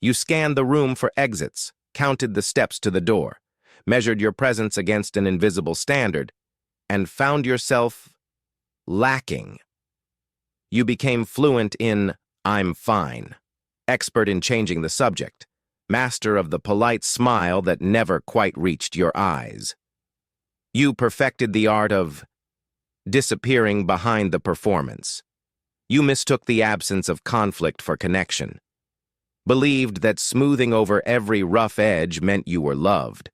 You scanned the room for exits, counted the steps to the door, measured your presence against an invisible standard, and found yourself lacking. You became fluent in "I'm fine," expert in changing the subject, master of the polite smile that never quite reached your eyes. You perfected the art of disappearing behind the performance. You mistook the absence of conflict for connection, believed that smoothing over every rough edge meant you were loved.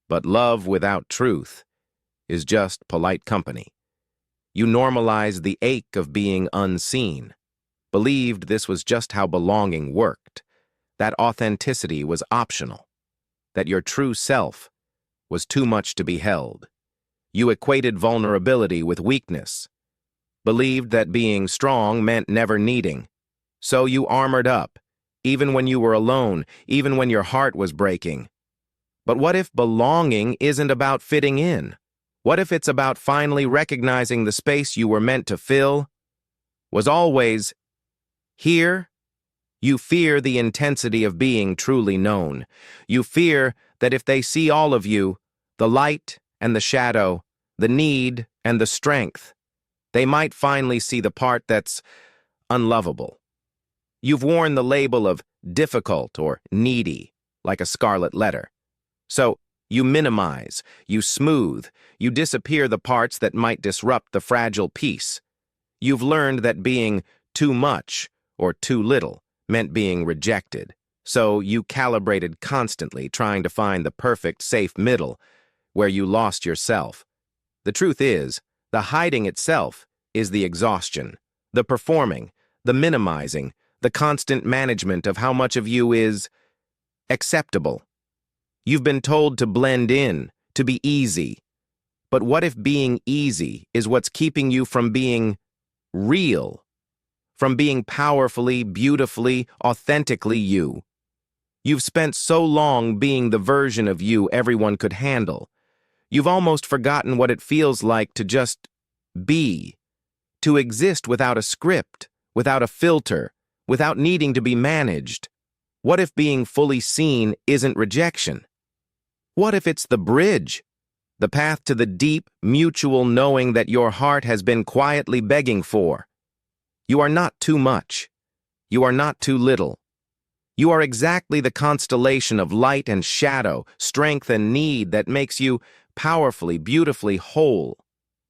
But love without truth is just polite company. You normalized the ache of being unseen, believed this was just how belonging worked, that authenticity was optional, that your true self was too much to be held. You equated vulnerability with weakness, believed that being strong meant never needing. So you armored up, even when you were alone, even when your heart was breaking. But what if belonging isn't about fitting in? What if it's about finally recognizing the space you were meant to fill was always here? You fear the intensity of being truly known. You fear that if they see all of you, the light and the shadow, the need and the strength, they might finally see the part that's unlovable. You've worn the label of difficult or needy like a scarlet letter. So you minimize, you smooth, you disappear the parts that might disrupt the fragile peace. You've learned that being too much or too little meant being rejected. So you calibrated constantly, trying to find the perfect, safe middle where you lost yourself. The truth is, the hiding itself is the exhaustion, the performing, the minimizing, the constant management of how much of you is acceptable. You've been told to blend in, to be easy. But what if being easy is what's keeping you from being real, from being powerfully, beautifully, authentically you? You've spent so long being the version of you everyone could handle. You've almost forgotten what it feels like to just be, to exist without a script, without a filter, without needing to be managed. What if being fully seen isn't rejection? What if it's the bridge, the path to the deep, mutual knowing that your heart has been quietly begging for? You are not too much. You are not too little. You are exactly the constellation of light and shadow, strength and need that makes you powerfully, beautifully whole.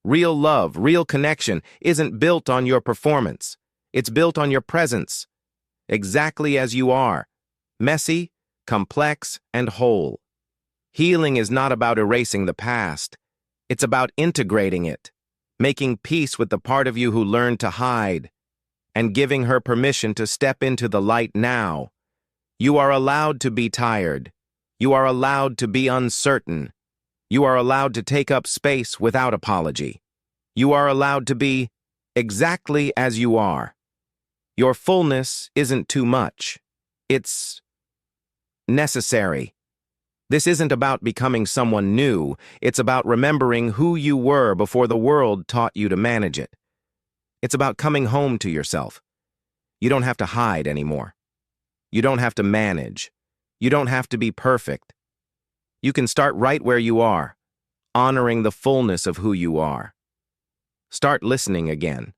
Real love, real connection isn't built on your performance. It's built on your presence, exactly as you are, messy, complex, and whole. Healing is not about erasing the past. It's about integrating it, making peace with the part of you who learned to hide, and giving her permission to step into the light now. You are allowed to be tired. You are allowed to be uncertain. You are allowed to take up space without apology. You are allowed to be exactly as you are. Your fullness isn't too much. It's necessary. This isn't about becoming someone new. It's about remembering who you were before the world taught you to manage it. It's about coming home to yourself. You don't have to hide anymore. You don't have to manage. You don't have to be perfect. You can start right where you are, honoring the fullness of who you are. Start listening again,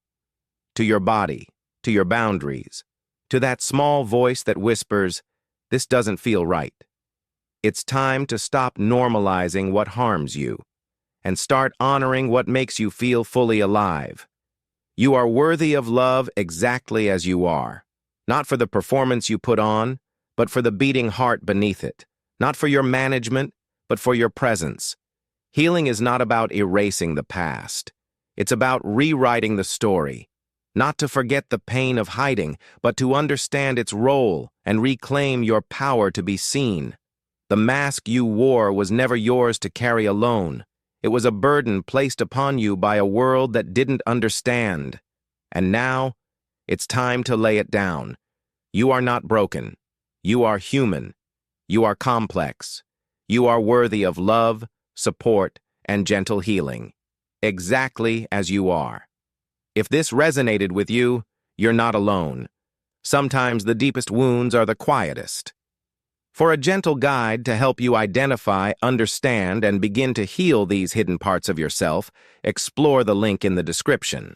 to your body, to your boundaries, to that small voice that whispers, "This doesn't feel right." It's time to stop normalizing what harms you and start honoring what makes you feel fully alive. You are worthy of love exactly as you are, not for the performance you put on, but for the beating heart beneath it, not for your management, but for your presence. Healing is not about erasing the past. It's about rewriting the story, not to forget the pain of hiding, but to understand its role and reclaim your power to be seen. The mask you wore was never yours to carry alone. It was a burden placed upon you by a world that didn't understand. And now, it's time to lay it down. You are not broken. You are human. You are complex. You are worthy of love, support, and gentle healing, exactly as you are. If this resonated with you, you're not alone. Sometimes the deepest wounds are the quietest. For a gentle guide to help you identify, understand, and begin to heal these hidden parts of yourself, explore the link in the description.